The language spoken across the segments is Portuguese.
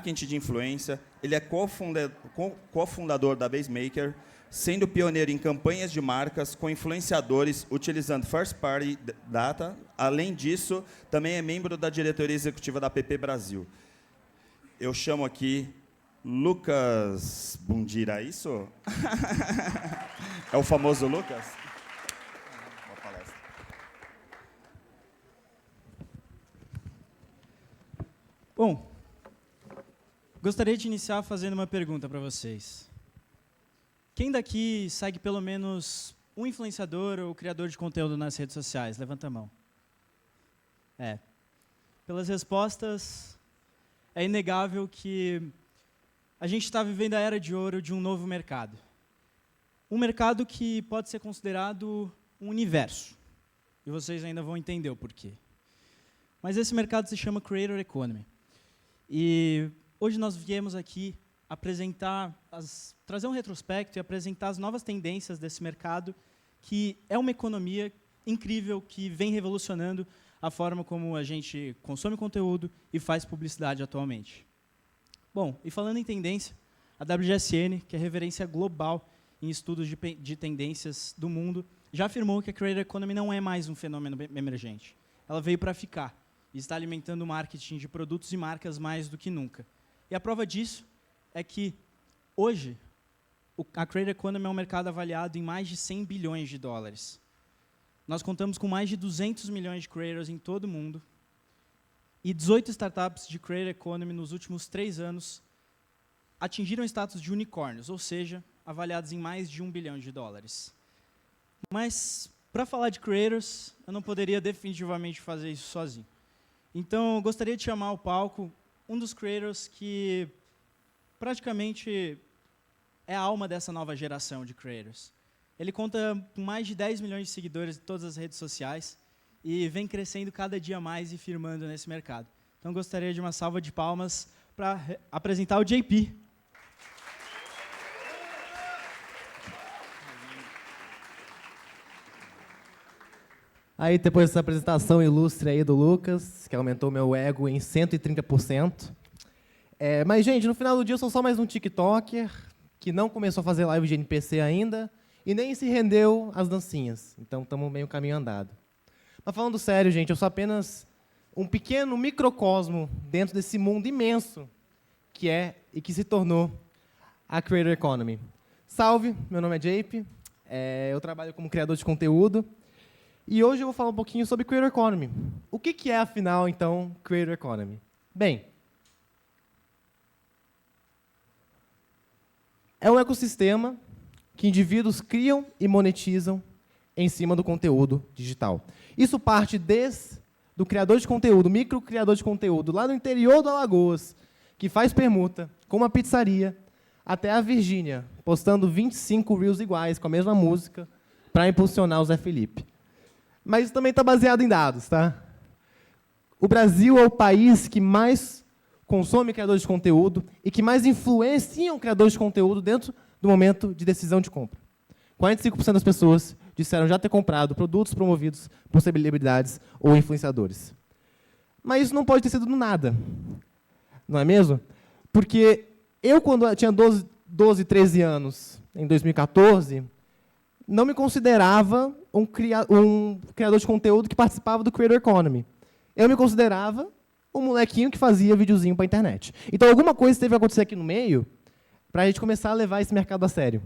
marketing de influência, ele é cofundador da Basemaker, sendo pioneiro em campanhas de marcas com influenciadores utilizando first party data. Além disso, também é membro da diretoria executiva da PP Brasil. Eu chamo aqui Lucas Bundira, é isso? É o famoso Lucas? Boa palestra. Bom, gostaria de iniciar fazendo uma pergunta para vocês. Quem daqui segue pelo menos um influenciador ou criador de conteúdo nas redes sociais? Levanta a mão. Pelas respostas, é inegável que a gente está vivendo a era de ouro de um novo mercado. Um mercado que pode ser considerado um universo. E vocês ainda vão entender o porquê. Mas esse mercado se chama Creator Economy. E hoje nós viemos aqui trazer um retrospecto e apresentar as novas tendências desse mercado, que é uma economia incrível que vem revolucionando a forma como a gente consome conteúdo e faz publicidade atualmente. Bom, e falando em tendência, a WGSN, que é referência global em estudos de tendências do mundo, já afirmou que a Creator Economy não é mais um fenômeno emergente. Ela veio para ficar e está alimentando o marketing de produtos e marcas mais do que nunca. E a prova disso é que, hoje, a Creator Economy é um mercado avaliado em mais de 100 bilhões de dólares. Nós contamos com mais de 200 milhões de creators em todo o mundo e 18 startups de Creator Economy nos últimos 3 anos atingiram o status de unicórnios, ou seja, avaliados em mais de 1 bilhão de dólares. Mas, para falar de creators, eu não poderia definitivamente fazer isso sozinho. Então, eu gostaria de chamar ao palco um dos creators que praticamente é a alma dessa nova geração de creators. Ele conta com mais de 10 milhões de seguidores em todas as redes sociais e vem crescendo cada dia mais e firmando nesse mercado. Então, gostaria de uma salva de palmas para apresentar o JP. Aí, depois dessa apresentação ilustre aí do Lucas, que aumentou meu ego em 130%. Mas, gente, no final do dia, eu sou só mais um TikToker que não começou a fazer live de NPC ainda e nem se rendeu às dancinhas. Então, estamos meio caminho andado. Mas, falando sério, gente, eu sou apenas um pequeno microcosmo dentro desse mundo imenso que é e que se tornou a Creator Economy. Salve, meu nome é JP, eu trabalho como criador de conteúdo e hoje eu vou falar um pouquinho sobre Creator Economy. O que é, afinal, então, Creator Economy? Bem, é um ecossistema que indivíduos criam e monetizam em cima do conteúdo digital. Isso parte desde do criador de conteúdo, micro criador de conteúdo, lá no interior do Alagoas, que faz permuta com uma pizzaria, até a Virgínia, postando 25 reels iguais, com a mesma música, para impulsionar o Zé Felipe. Mas isso também está baseado em dados, tá? O Brasil é o país que mais consome criadores de conteúdo e que mais influenciam criadores de conteúdo dentro do momento de decisão de compra. 45% das pessoas disseram já ter comprado produtos promovidos por celebridades ou influenciadores. Mas isso não pode ter sido do nada, não é mesmo? Porque eu, quando tinha 12, 13 anos, em 2014, não me considerava um criador de conteúdo que participava do Creator Economy. Eu me considerava um molequinho que fazia videozinho para a internet. Então, alguma coisa teve que acontecer aqui no meio para a gente começar a levar esse mercado a sério.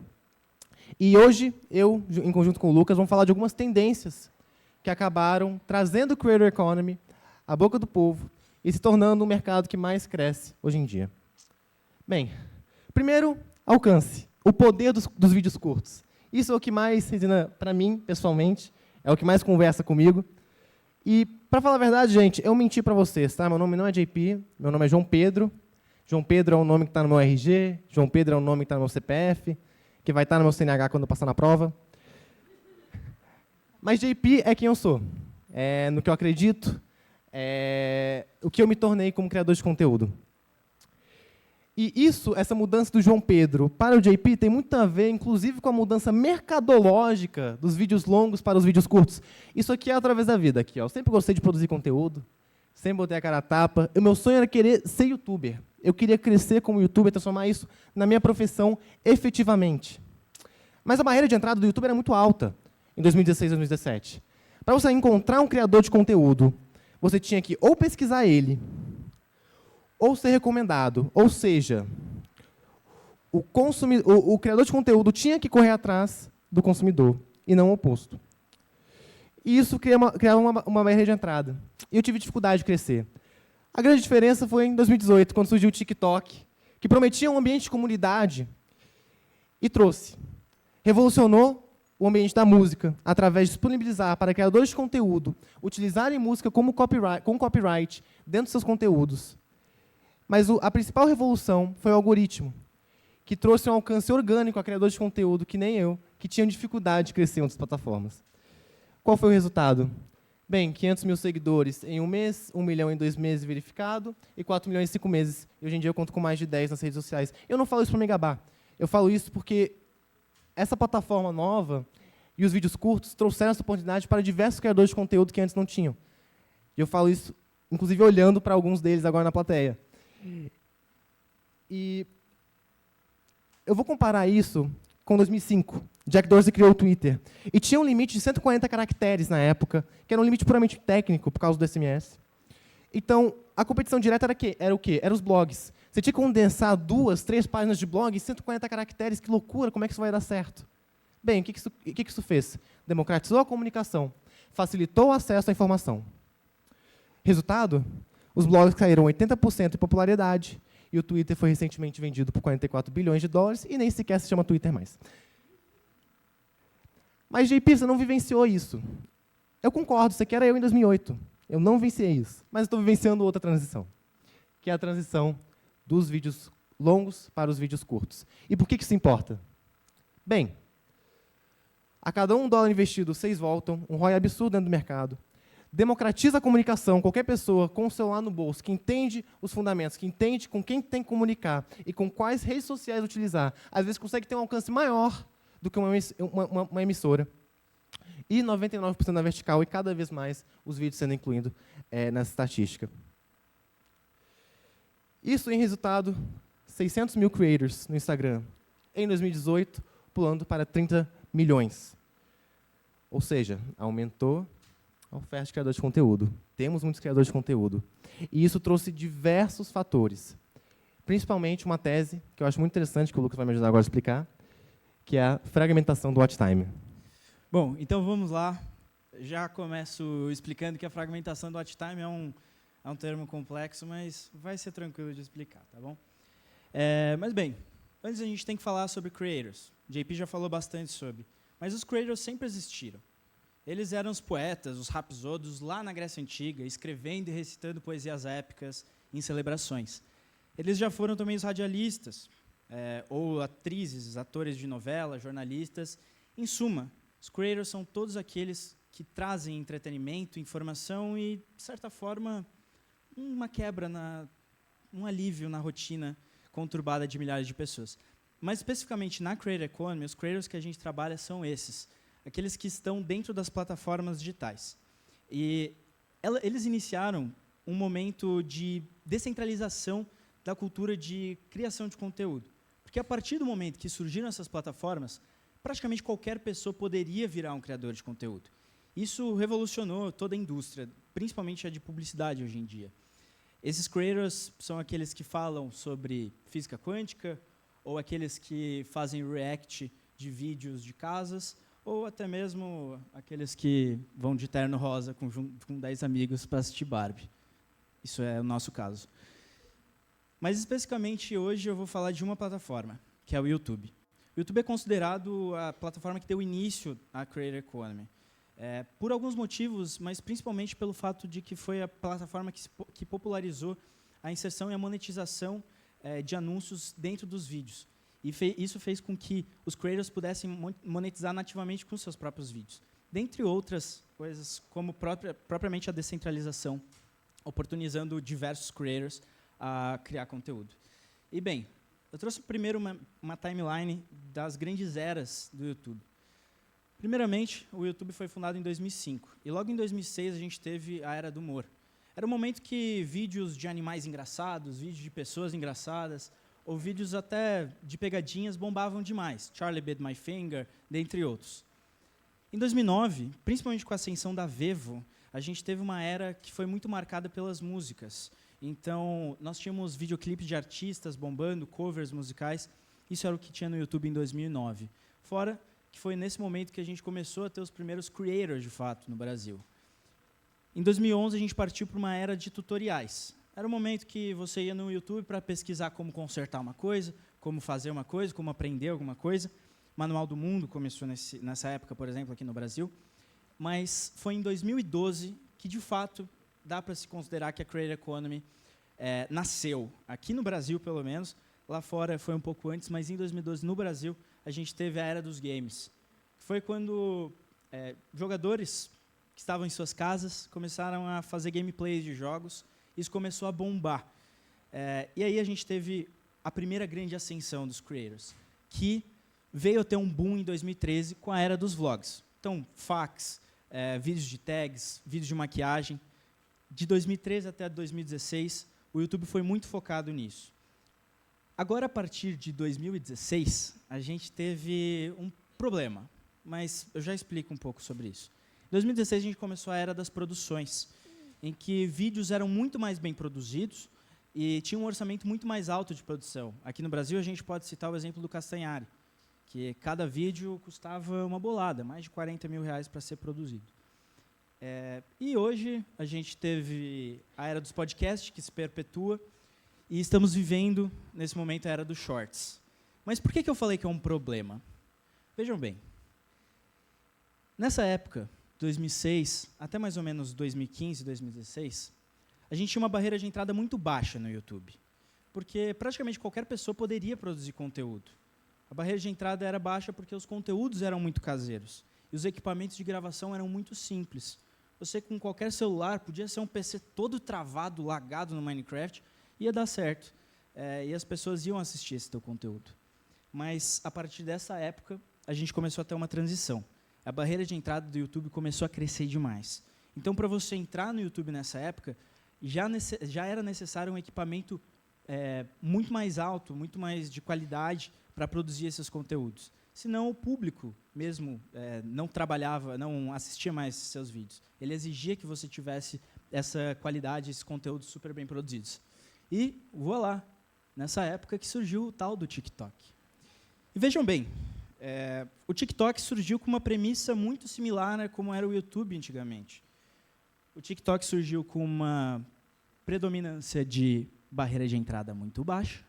E hoje, eu, em conjunto com o Lucas, vamos falar de algumas tendências que acabaram trazendo o Creator Economy à boca do povo e se tornando o mercado que mais cresce hoje em dia. Bem, primeiro, alcance. O poder dos vídeos curtos. Isso é o que mais, para mim, pessoalmente, é o que mais conversa comigo. E, para falar a verdade, gente, eu menti para vocês, tá? Meu nome não é JP, meu nome é João Pedro. João Pedro é um nome que está no meu RG, João Pedro é um nome que está no meu CPF, que vai estar no meu CNH quando eu passar na prova. Mas JP é quem eu sou, no que eu acredito, o que eu me tornei como criador de conteúdo. E isso, essa mudança do João Pedro para o JP tem muito a ver, inclusive, com a mudança mercadológica dos vídeos longos para os vídeos curtos. Isso aqui é através da vida. Aqui, ó. Eu sempre gostei de produzir conteúdo, Sempre botei a cara a tapa. O meu sonho era querer ser youtuber. Eu queria crescer como youtuber, transformar isso na minha profissão efetivamente. Mas a barreira de entrada do YouTube era muito alta em 2016 e 2017. Para você encontrar um criador de conteúdo, você tinha que ou pesquisar ele, ou ser recomendado. Ou seja, o criador de conteúdo tinha que correr atrás do consumidor, e não o oposto. E isso criava uma barreira de entrada. E eu tive dificuldade de crescer. A grande diferença foi em 2018, quando surgiu o TikTok, que prometia um ambiente de comunidade e trouxe. Revolucionou o ambiente da música, através de disponibilizar para criadores de conteúdo utilizarem música com copyright dentro dos seus conteúdos. Mas a principal revolução foi o algoritmo, que trouxe um alcance orgânico a criadores de conteúdo, que nem eu, que tinham dificuldade de crescer em outras plataformas. Qual foi o resultado? Bem, 500 mil seguidores em 1 mês, 1 milhão em 2 meses verificado, e 4 milhões em 5 meses. E hoje em dia eu conto com mais de 10 nas redes sociais. Eu não falo isso para me gabar. Eu falo isso porque essa plataforma nova e os vídeos curtos trouxeram essa oportunidade para diversos criadores de conteúdo que antes não tinham. E eu falo isso, inclusive, olhando para alguns deles agora na plateia. E eu vou comparar isso com 2005. Jack Dorsey criou o Twitter. E tinha um limite de 140 caracteres na época, que era um limite puramente técnico, por causa do SMS. Então, a competição direta era o quê? Era os blogs. Você tinha que condensar 2, 3 páginas de blog em 140 caracteres. Que loucura, como é que isso vai dar certo? Bem, o que isso fez? Democratizou a comunicação, facilitou o acesso à informação. Resultado? Os blogs caíram 80% em popularidade, e o Twitter foi recentemente vendido por 44 bilhões de dólares, e nem sequer se chama Twitter mais. Mas, JP, você não vivenciou isso. Eu concordo, você que era eu em 2008. Eu não vivenciei isso, mas estou vivenciando outra transição, que é a transição dos vídeos longos para os vídeos curtos. E por que isso importa? Bem, a cada $1 investido, 6 voltam, um ROI absurdo dentro do mercado. Democratiza a comunicação, qualquer pessoa com o celular no bolso, que entende os fundamentos, que entende com quem tem que comunicar e com quais redes sociais utilizar, às vezes consegue ter um alcance maior do que uma emissora. E 99% na vertical, e cada vez mais os vídeos sendo incluídos nessa estatística. Isso, em resultado, 600 mil creators no Instagram. Em 2018, pulando para 30 milhões. Ou seja, aumentou a oferta de criadores de conteúdo. Temos muitos criadores de conteúdo. E isso trouxe diversos fatores. Principalmente uma tese, que eu acho muito interessante, que o Lucas vai me ajudar agora a explicar, que é a fragmentação do watch time. Bom, então vamos lá. Já começo explicando que a fragmentação do watch time é um termo complexo, mas vai ser tranquilo de explicar, tá bom? Mas bem, antes a gente tem que falar sobre creators. O JP já falou bastante sobre. Mas os creators sempre existiram. Eles eram os poetas, os rapsodos, lá na Grécia Antiga, escrevendo e recitando poesias épicas em celebrações. Eles já foram também os radialistas, ou atrizes, atores de novela, jornalistas. Em suma, os creators são todos aqueles que trazem entretenimento, informação e, de certa forma, uma quebra, um alívio na rotina conturbada de milhares de pessoas. Mas, especificamente na Creator Economy, os creators que a gente trabalha são esses, aqueles que estão dentro das plataformas digitais. E eles iniciaram um momento de descentralização da cultura de criação de conteúdo. Porque, a partir do momento que surgiram essas plataformas, praticamente qualquer pessoa poderia virar um criador de conteúdo. Isso revolucionou toda a indústria, principalmente a de publicidade hoje em dia. Esses creators são aqueles que falam sobre física quântica, ou aqueles que fazem react de vídeos de casas, ou até mesmo aqueles que vão de terno rosa com 10 amigos para assistir Barbie. Isso é o nosso caso. Mas, especificamente, hoje eu vou falar de uma plataforma, que é o YouTube. O YouTube é considerado a plataforma que deu início à Creator Economy. Por alguns motivos, mas principalmente pelo fato de que foi a plataforma que popularizou a inserção e a monetização de anúncios dentro dos vídeos. E isso fez com que os creators pudessem monetizar nativamente com seus próprios vídeos. Dentre outras coisas, como propriamente a descentralização, oportunizando diversos creators a criar conteúdo. E, bem, eu trouxe primeiro uma timeline das grandes eras do YouTube. Primeiramente, o YouTube foi fundado em 2005. E logo em 2006 a gente teve a era do humor. Era um momento que vídeos de animais engraçados, vídeos de pessoas engraçadas, ou vídeos até de pegadinhas bombavam demais. Charlie Bit My Finger, dentre outros. Em 2009, principalmente com a ascensão da Vevo, a gente teve uma era que foi muito marcada pelas músicas. Então, nós tínhamos videoclipes de artistas bombando, covers musicais. Isso era o que tinha no YouTube em 2009. Fora que foi nesse momento que a gente começou a ter os primeiros creators, de fato, no Brasil. Em 2011, a gente partiu para uma era de tutoriais. Era o momento que você ia no YouTube para pesquisar como consertar uma coisa, como fazer uma coisa, como aprender alguma coisa. Manual do Mundo começou nessa época, por exemplo, aqui no Brasil. Mas foi em 2012 que, de fato, dá para se considerar que a Creator Economy nasceu. Aqui no Brasil, pelo menos. Lá fora foi um pouco antes, mas em 2012, no Brasil, a gente teve a era dos games. Foi quando jogadores que estavam em suas casas começaram a fazer gameplays de jogos. Isso começou a bombar. E aí a gente teve a primeira grande ascensão dos creators, que veio a ter um boom em 2013 com a era dos vlogs. Então, fax, vídeos de tags, vídeos de maquiagem. De 2013 até 2016, o YouTube foi muito focado nisso. Agora, a partir de 2016, a gente teve um problema, mas eu já explico um pouco sobre isso. Em 2016, a gente começou a era das produções, em que vídeos eram muito mais bem produzidos e tinha um orçamento muito mais alto de produção. Aqui no Brasil, a gente pode citar o exemplo do Castanhari, que cada vídeo custava uma bolada, mais de 40 mil reais para ser produzido. E hoje, a gente teve a era dos podcasts, que se perpetua, e estamos vivendo, nesse momento, a era dos shorts. Mas por que eu falei que é um problema? Vejam bem, nessa época, 2006, até mais ou menos 2015, 2016, a gente tinha uma barreira de entrada muito baixa no YouTube, porque praticamente qualquer pessoa poderia produzir conteúdo. A barreira de entrada era baixa porque os conteúdos eram muito caseiros, e os equipamentos de gravação eram muito simples. Você, com qualquer celular, podia ser um PC todo travado, lagado no Minecraft, ia dar certo, e as pessoas iam assistir esse teu conteúdo. Mas, a partir dessa época, a gente começou a ter uma transição. A barreira de entrada do YouTube começou a crescer demais. Então, para você entrar no YouTube nessa época, já era necessário um equipamento muito mais alto, muito mais de qualidade para produzir esses conteúdos. Senão, o público mesmo não trabalhava, não assistia mais seus vídeos. Ele exigia que você tivesse essa qualidade, esses conteúdos super bem produzidos. E, voilá, nessa época que surgiu o tal do TikTok. E vejam bem, o TikTok surgiu com uma premissa muito similar a como era o YouTube antigamente. O TikTok surgiu com uma predominância de barreira de entrada muito baixa.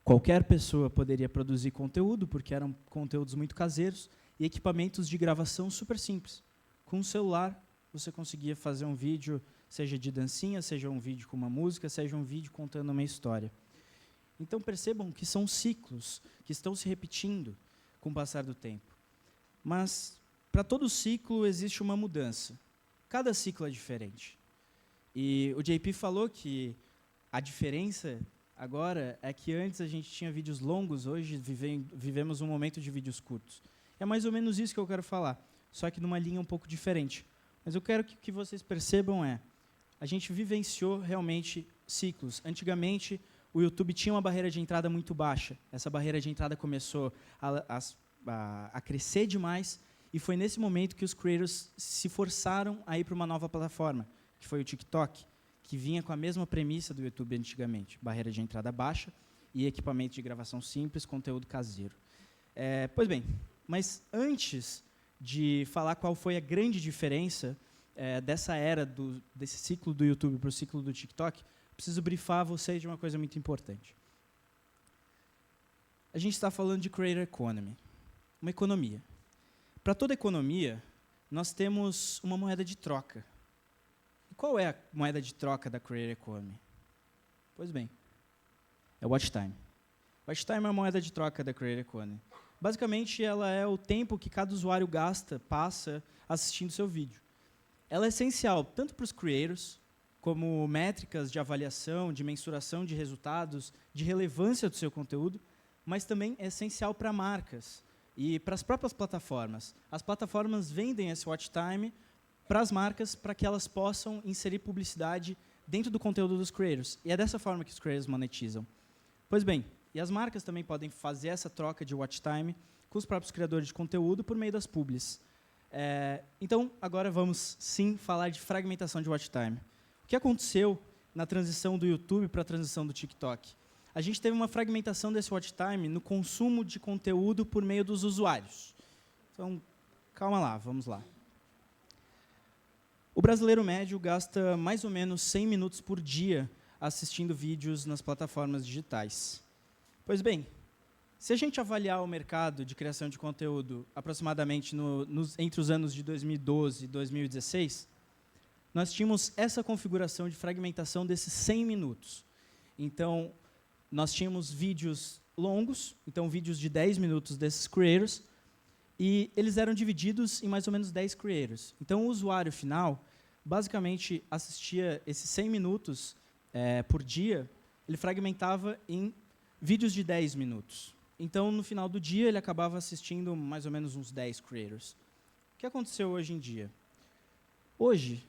Qualquer pessoa poderia produzir conteúdo, porque eram conteúdos muito caseiros, e equipamentos de gravação super simples. Com um celular, você conseguia fazer um vídeo, seja de dancinha, seja um vídeo com uma música, seja um vídeo contando uma história. Então, percebam que são ciclos que estão se repetindo com o passar do tempo. Mas, para todo ciclo, existe uma mudança. Cada ciclo é diferente. E o JP falou que a diferença agora é que antes a gente tinha vídeos longos, hoje vivemos um momento de vídeos curtos. É mais ou menos isso que eu quero falar, só que numa linha um pouco diferente. Mas eu quero que vocês percebam a gente vivenciou realmente ciclos. Antigamente, o YouTube tinha uma barreira de entrada muito baixa. Essa barreira de entrada começou a crescer demais, e foi nesse momento que os creators se forçaram a ir para uma nova plataforma, que foi o TikTok, que vinha com a mesma premissa do YouTube antigamente, barreira de entrada baixa e equipamento de gravação simples, conteúdo caseiro. Pois bem, mas antes de falar qual foi a grande diferença dessa era, desse ciclo do YouTube para o ciclo do TikTok, preciso brifar vocês de uma coisa muito importante. A gente está falando de Creator Economy, uma economia. Para toda economia, nós temos uma moeda de troca. E qual é a moeda de troca da Creator Economy? Pois bem, é o Watch Time. Watch Time é a moeda de troca da Creator Economy. Basicamente, ela é o tempo que cada usuário passa assistindo seu vídeo. Ela é essencial tanto para os creators, como métricas de avaliação, de mensuração de resultados, de relevância do seu conteúdo, mas também é essencial para marcas e para as próprias plataformas. As plataformas vendem esse watch time para as marcas, para que elas possam inserir publicidade dentro do conteúdo dos creators. E é dessa forma que os creators monetizam. Pois bem, e as marcas também podem fazer essa troca de watch time com os próprios criadores de conteúdo por meio das publis. Então, agora vamos, sim, falar de fragmentação de watch time. O que aconteceu na transição do YouTube para a transição do TikTok? A gente teve uma fragmentação desse watch time no consumo de conteúdo por meio dos usuários. Então, calma lá, vamos lá. O brasileiro médio gasta mais ou menos 100 minutos por dia assistindo vídeos nas plataformas digitais. Pois bem, se a gente avaliar o mercado de criação de conteúdo aproximadamente entre os anos de 2012 e 2016, nós tínhamos essa configuração de fragmentação desses 100 minutos. Então, nós tínhamos vídeos longos, então vídeos de 10 minutos desses creators, e eles eram divididos em mais ou menos 10 creators. Então, o usuário final, basicamente, assistia esses 100 minutos por dia, ele fragmentava em vídeos de 10 minutos. Então, no final do dia, ele acabava assistindo mais ou menos uns 10 creators. O que aconteceu hoje em dia? Hoje,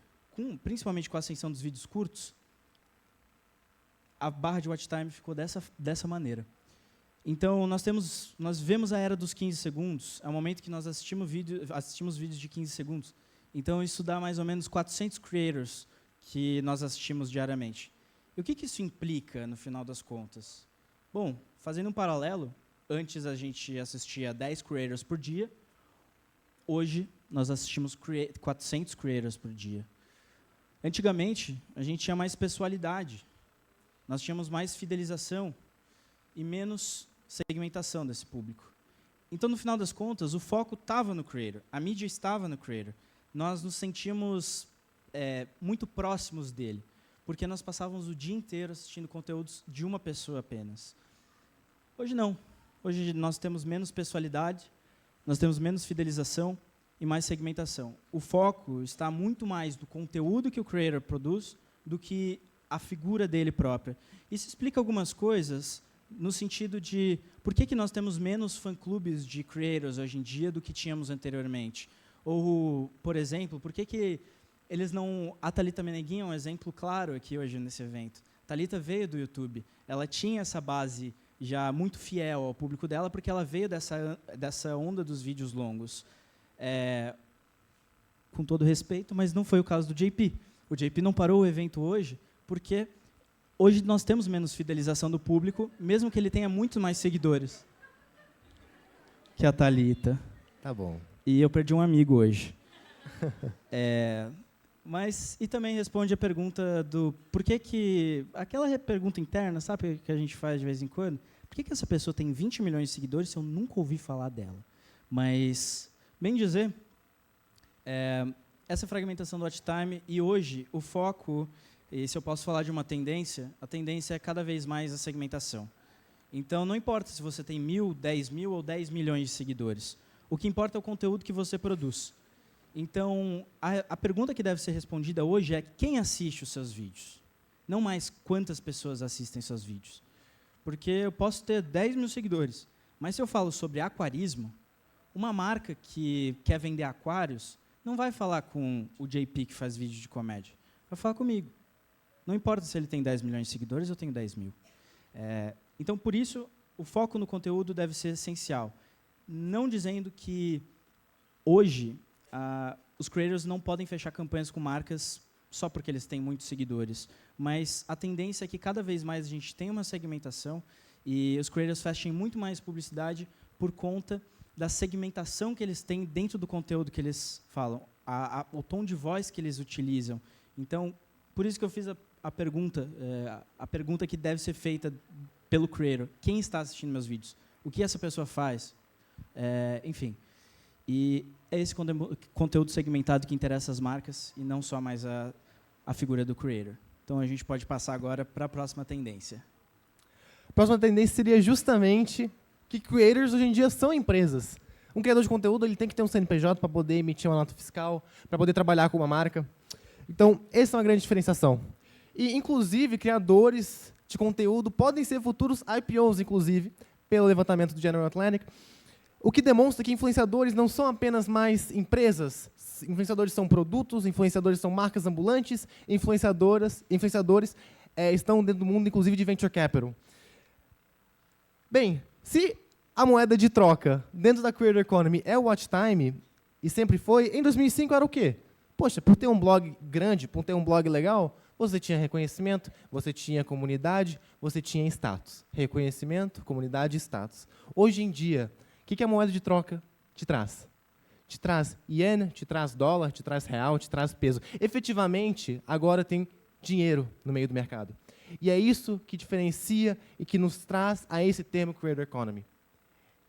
principalmente com a ascensão dos vídeos curtos, a barra de watch time ficou dessa maneira. Então, nós vemos a era dos 15 segundos, é o momento que nós assistimos vídeos de 15 segundos. Então, isso dá mais ou menos 400 creators que nós assistimos diariamente. E o que isso implica, no final das contas? Bom, fazendo um paralelo, antes a gente assistia 10 creators por dia, hoje nós assistimos 400 creators por dia. Antigamente, a gente tinha mais pessoalidade, nós tínhamos mais fidelização e menos segmentação desse público. Então, no final das contas, o foco estava no creator, a mídia estava no creator. Nós nos sentíamos muito próximos dele, porque nós passávamos o dia inteiro assistindo conteúdos de uma pessoa apenas. Hoje não. Hoje nós temos menos pessoalidade, nós temos menos fidelização e mais segmentação. O foco está muito mais no conteúdo que o creator produz do que a figura dele própria. Isso explica algumas coisas no sentido de por que nós temos menos fã-clubes de creators hoje em dia do que tínhamos anteriormente. Ou, por exemplo, por que eles não... A Thalita Meneguinha é um exemplo claro aqui hoje nesse evento. A Thalita veio do YouTube. Ela tinha essa base já muito fiel ao público dela, porque ela veio dessa onda dos vídeos longos. Com todo respeito, mas não foi o caso do JP. O JP não parou o evento hoje, porque hoje nós temos menos fidelização do público, mesmo que ele tenha muito mais seguidores que a Thalita. Tá bom. E eu perdi um amigo hoje. E também responde a pergunta do por que aquela pergunta interna, sabe, que a gente faz de vez em quando? Por que essa pessoa tem 20 milhões de seguidores se eu nunca ouvi falar dela? Mas, bem dizer, essa fragmentação do watch time, e hoje o foco, e se eu posso falar de uma tendência, a tendência é cada vez mais a segmentação. Então, não importa se você tem 1.000, 10.000 ou 10 milhões de seguidores. O que importa é o conteúdo que você produz. Então, a pergunta que deve ser respondida hoje é quem assiste os seus vídeos? Não mais quantas pessoas assistem seus vídeos. Porque eu posso ter 10 mil seguidores, mas se eu falo sobre aquarismo, uma marca que quer vender aquários não vai falar com o JP que faz vídeo de comédia. Vai falar comigo. Não importa se ele tem 10 milhões de seguidores, eu tenho 10 mil. Então, por isso, o foco no conteúdo deve ser essencial. Não dizendo que hoje os creators não podem fechar campanhas com marcas só porque eles têm muitos seguidores, mas a tendência é que cada vez mais a gente tenha uma segmentação e os creators fechem muito mais publicidade por conta da segmentação que eles têm dentro do conteúdo que eles falam, o tom de voz que eles utilizam. Então, por isso que eu fiz a pergunta que deve ser feita pelo creator. Quem está assistindo meus vídeos? O que essa pessoa faz? Enfim. E é esse conteúdo segmentado que interessa as marcas e não só mais a figura do creator. Então, a gente pode passar agora para a próxima tendência. A próxima tendência seria justamente que creators hoje em dia são empresas. Um criador de conteúdo ele tem que ter um CNPJ para poder emitir uma nota fiscal, para poder trabalhar com uma marca. Então, essa é uma grande diferenciação. E, inclusive, criadores de conteúdo podem ser futuros IPOs, inclusive, pelo levantamento do General Atlantic, o que demonstra que influenciadores não são apenas mais empresas, influenciadores são produtos, influenciadores são marcas ambulantes, influenciadores estão dentro do mundo, inclusive, de venture capital. Bem, se a moeda de troca dentro da Creator Economy é o watch time, e sempre foi, em 2005 era o quê? Poxa, por ter um blog grande, por ter um blog legal, você tinha reconhecimento, você tinha comunidade, você tinha status. Reconhecimento, comunidade e status. Hoje em dia, o que a moeda de troca te traz? Te traz iene, te traz dólar, te traz real, te traz peso. Efetivamente, agora tem dinheiro no meio do mercado. E é isso que diferencia e que nos traz a esse termo Creator Economy.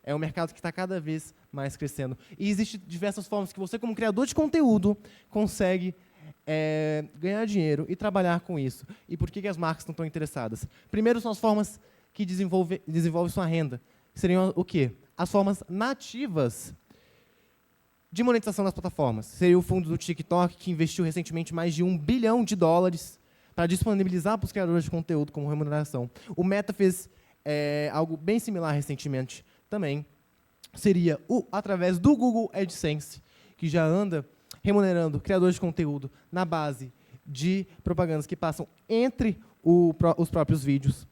É um mercado que está cada vez mais crescendo. E existem diversas formas que você, como criador de conteúdo, consegue ganhar dinheiro e trabalhar com isso. E por que as marcas não estão interessadas? Primeiro, são as formas que desenvolvem sua renda. Seriam o quê? As formas nativas de monetização das plataformas. Seria o fundo do TikTok, que investiu recentemente mais de $1 bilhão para disponibilizar para os criadores de conteúdo como remuneração. O Meta fez algo bem similar recentemente também. Seria através do Google AdSense, que já anda remunerando criadores de conteúdo na base de propagandas que passam entre os próprios vídeos.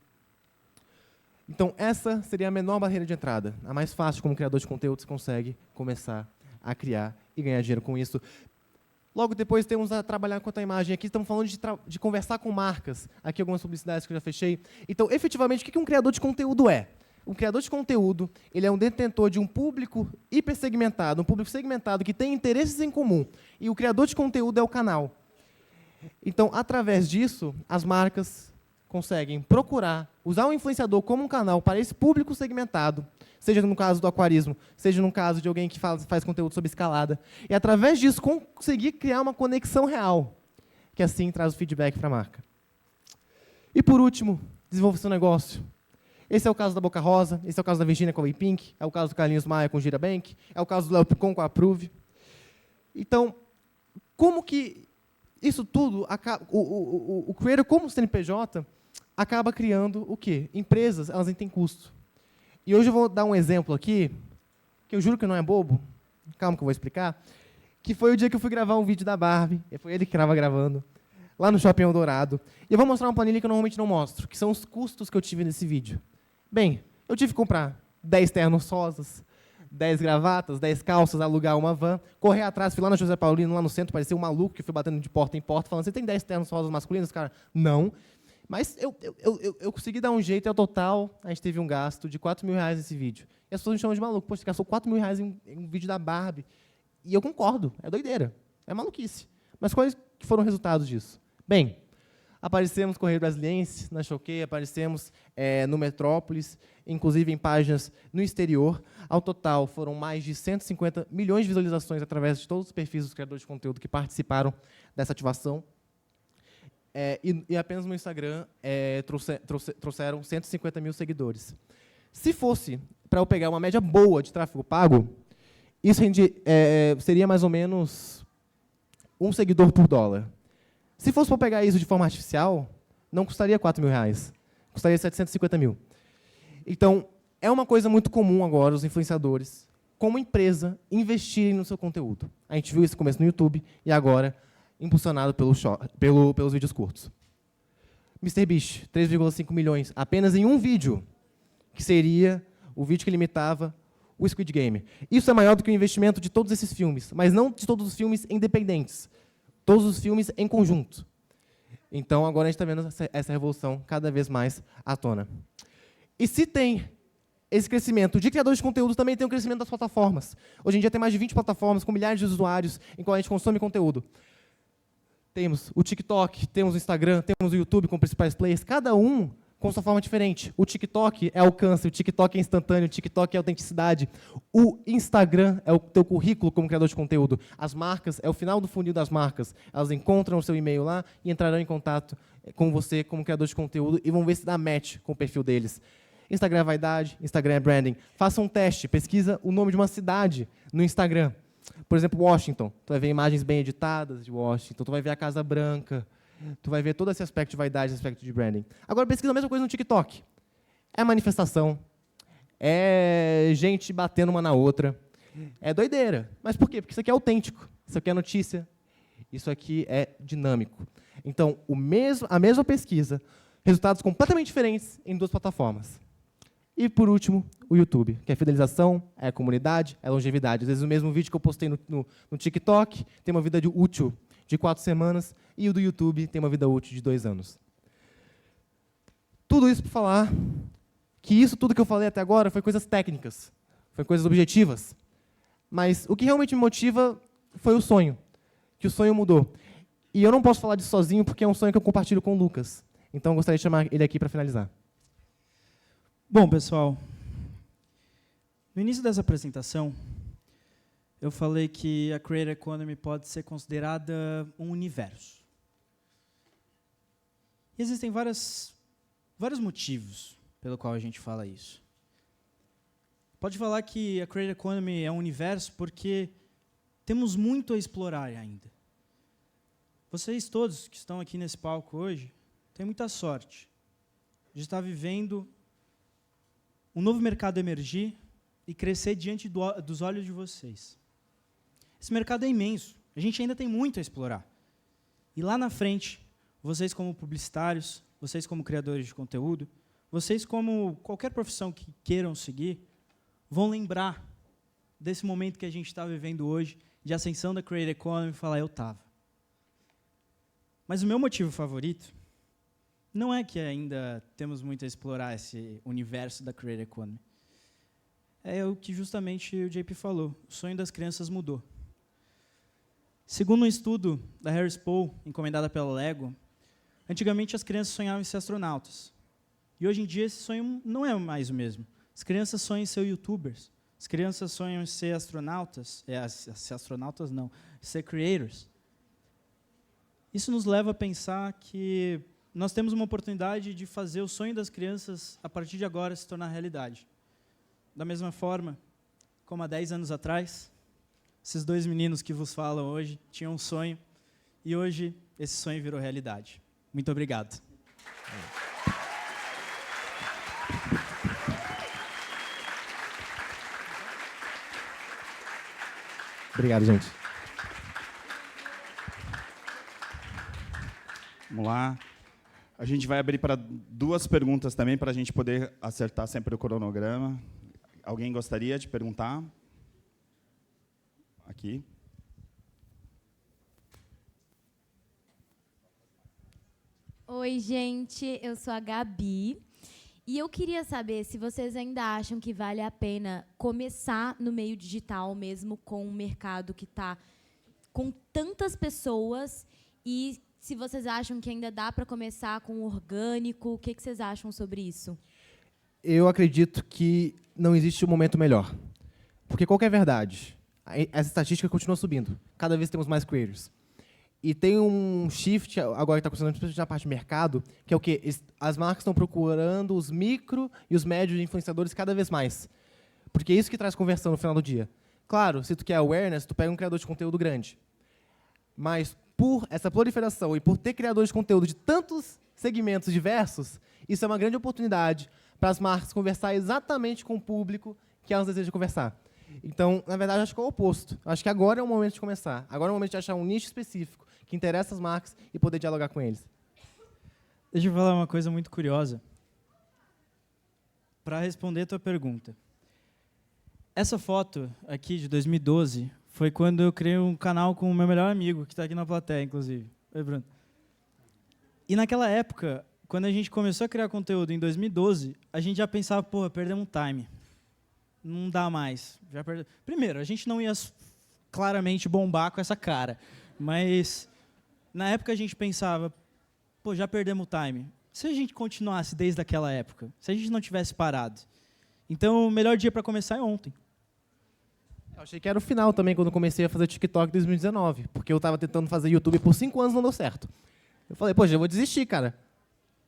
Então, essa seria a menor barreira de entrada. A mais fácil, como criador de conteúdo, você consegue começar a criar e ganhar dinheiro com isso. Logo depois, temos a trabalhar com a imagem. Aqui estamos falando de conversar com marcas. Aqui algumas publicidades que eu já fechei. Então, efetivamente, o que um criador de conteúdo é? Um criador de conteúdo, ele é um detentor de um público hipersegmentado, um público segmentado que tem interesses em comum. E o criador de conteúdo é o canal. Então, através disso, as marcas conseguem procurar, usar o influenciador como um canal para esse público segmentado, seja no caso do aquarismo, seja no caso de alguém que faz conteúdo sobre escalada, e, através disso, conseguir criar uma conexão real, que assim traz o feedback para a marca. E, por último, desenvolver seu negócio. Esse é o caso da Boca Rosa, esse é o caso da Virginia com a Pink, é o caso do Carlinhos Maia com o Girabank, é o caso do Léo Picon com a Approve. Então, como que isso tudo, o creator como CNPJ, acaba criando o quê? Empresas, elas têm custo. E hoje eu vou dar um exemplo aqui, que eu juro que não é bobo, calma que eu vou explicar, que foi o dia que eu fui gravar um vídeo da Barbie, e foi ele que estava gravando, lá no Shopping Eldorado. E eu vou mostrar uma planilha que eu normalmente não mostro, que são os custos que eu tive nesse vídeo. Bem, eu tive que comprar 10 ternos rosas, 10 gravatas, 10 calças, alugar uma van, correr atrás, fui lá na José Paulino, lá no centro, parecia um maluco que fui batendo de porta em porta, falando, você tem 10 ternos rosas masculinos? Cara, não. Mas eu consegui dar um jeito, e ao total, a gente teve um gasto de R$4 mil nesse vídeo. E as pessoas me chamam de maluco. Poxa, você gastou R$4 mil em um vídeo da Barbie. E eu concordo, é doideira, é maluquice. Mas quais que foram os resultados disso? Bem, aparecemos no Correio Brasiliense, na Choquei, aparecemos no Metrópolis, inclusive em páginas no exterior. Ao total, foram mais de 150 milhões de visualizações através de todos os perfis dos criadores de conteúdo que participaram dessa ativação. E apenas no Instagram trouxeram 150 mil seguidores. Se fosse para eu pegar uma média boa de tráfego pago, isso seria mais ou menos um seguidor por dólar. Se fosse para pegar isso de forma artificial, não custaria R$4 mil, custaria 750 mil. Então, é uma coisa muito comum agora os influenciadores, como empresa, investirem no seu conteúdo. A gente viu isso no começo no YouTube e agora impulsionado pelos vídeos curtos. MrBeast, 3,5 milhões, apenas em um vídeo, que seria o vídeo que limitava o Squid Game. Isso é maior do que o investimento de todos esses filmes, mas não de todos os filmes independentes, todos os filmes em conjunto. Então, agora a gente está vendo essa revolução cada vez mais à tona. E se tem esse crescimento de criadores de conteúdo, também tem o crescimento das plataformas. Hoje em dia tem mais de 20 plataformas com milhares de usuários em qual a gente consome conteúdo. Temos o TikTok, temos o Instagram, temos o YouTube com principais players, cada um com sua forma diferente. O TikTok é alcance, o TikTok é instantâneo, o TikTok é autenticidade. O Instagram é o teu currículo como criador de conteúdo. As marcas, é o final do funil das marcas. Elas encontram o seu e-mail lá e entrarão em contato com você como criador de conteúdo e vão ver se dá match com o perfil deles. Instagram é vaidade, Instagram é branding. Faça um teste, pesquisa o nome de uma cidade no Instagram. Por exemplo, Washington. Tu vai ver imagens bem editadas de Washington, tu vai ver a Casa Branca, tu vai ver todo esse aspecto de vaidade, esse aspecto de branding. Agora, pesquisa a mesma coisa no TikTok. É manifestação, é gente batendo uma na outra, é doideira. Mas por quê? Porque isso aqui é autêntico. Isso aqui é notícia. Isso aqui é dinâmico. Então, a mesma pesquisa, resultados completamente diferentes em 2 plataformas. E, por último, o YouTube, que é fidelização, é comunidade, é longevidade. Às vezes, o mesmo vídeo que eu postei no TikTok tem uma vida útil de 4 semanas, e o do YouTube tem uma vida útil de 2 anos. Tudo isso para falar que isso tudo que eu falei até agora foi coisas técnicas, foi coisas objetivas. Mas o que realmente me motiva foi o sonho, que o sonho mudou. E eu não posso falar disso sozinho, porque é um sonho que eu compartilho com o Lucas. Então, eu gostaria de chamar ele aqui para finalizar. Bom, pessoal, no início dessa apresentação, eu falei que a Creator Economy pode ser considerada um universo. E existem vários motivos pelo qual a gente fala isso. Pode falar que a Creator Economy é um universo porque temos muito a explorar ainda. Vocês todos que estão aqui nesse palco hoje têm muita sorte de estar vivendo um novo mercado emergir e crescer diante dos olhos de vocês. Esse mercado é imenso, a gente ainda tem muito a explorar. E lá na frente, vocês como publicitários, vocês como criadores de conteúdo, vocês como qualquer profissão que queiram seguir, vão lembrar desse momento que a gente está vivendo hoje, de ascensão da Creator Economy, e falar, eu estava. Mas o meu motivo favorito não é que ainda temos muito a explorar esse universo da Creator Economy. É o que justamente o JP falou, o sonho das crianças mudou. Segundo um estudo da Harris Poll, encomendada pela Lego, antigamente as crianças sonhavam em ser astronautas. E hoje em dia esse sonho não é mais o mesmo. As crianças sonham em ser youtubers. As crianças sonham em ser astronautas. Ser astronautas não, ser creators. Isso nos leva a pensar que nós temos uma oportunidade de fazer o sonho das crianças, a partir de agora, se tornar realidade. Da mesma forma, como há 10 anos atrás, esses 2 meninos que vos falam hoje tinham um sonho, e hoje esse sonho virou realidade. Muito obrigado. Obrigado, gente. Vamos lá. A gente vai abrir para 2 perguntas também, para a gente poder acertar sempre o cronograma. Alguém gostaria de perguntar? Aqui. Oi, gente. Eu sou a Gabi. E eu queria saber se vocês ainda acham que vale a pena começar no meio digital, mesmo com um mercado que está com tantas pessoas, e se vocês acham que ainda dá para começar com orgânico. O que vocês acham sobre isso? Eu acredito que não existe um momento melhor. Porque qual que é a verdade? Essa estatística continua subindo. Cada vez temos mais creators. E tem um shift, agora que está acontecendo, principalmente na parte de mercado, que é o quê? As marcas estão procurando os micro e os médios influenciadores cada vez mais. Porque é isso que traz conversão no final do dia. Claro, se tu quer awareness, tu pega um criador de conteúdo grande. Mas, por essa proliferação e por ter criadores de conteúdo de tantos segmentos diversos, isso é uma grande oportunidade para as marcas conversar exatamente com o público que elas desejam conversar. Então, na verdade, acho que é o oposto. Acho que agora é o momento de começar. Agora é o momento de achar um nicho específico que interessa as marcas e poder dialogar com eles. Deixa eu falar uma coisa muito curiosa. Para responder a tua pergunta. Essa foto aqui de 2012 foi quando eu criei um canal com o meu melhor amigo, que está aqui na plateia, inclusive. Oi, Bruno. E naquela época, quando a gente começou a criar conteúdo em 2012, a gente já pensava, pô, perdemos um time. Não dá mais. Primeiro, a gente não ia claramente bombar com essa cara. Mas, na época, a gente pensava, pô, já perdemos o time. Se a gente continuasse desde aquela época, se a gente não tivesse parado. Então, o melhor dia para começar é ontem. Eu achei que era o final também, quando eu comecei a fazer TikTok em 2019. Porque eu estava tentando fazer YouTube por 5 anos e não deu certo. Eu falei, pô, já vou desistir, cara.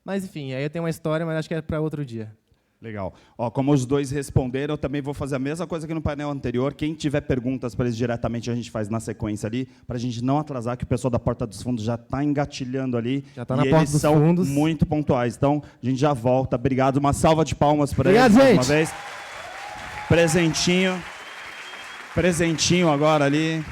Mas, enfim, aí eu tenho uma história, mas acho que é para outro dia. Legal. Ó, como os 2 responderam, eu também vou fazer a mesma coisa que no painel anterior. Quem tiver perguntas para eles diretamente, a gente faz na sequência ali, para a gente não atrasar, que o pessoal da Porta dos Fundos já está engatilhando ali. Já está na Porta dos Fundos. Eles são muito pontuais. Então, a gente já volta. Obrigado. Uma salva de palmas para eles mais uma vez. Presentinho. Presentinho agora ali.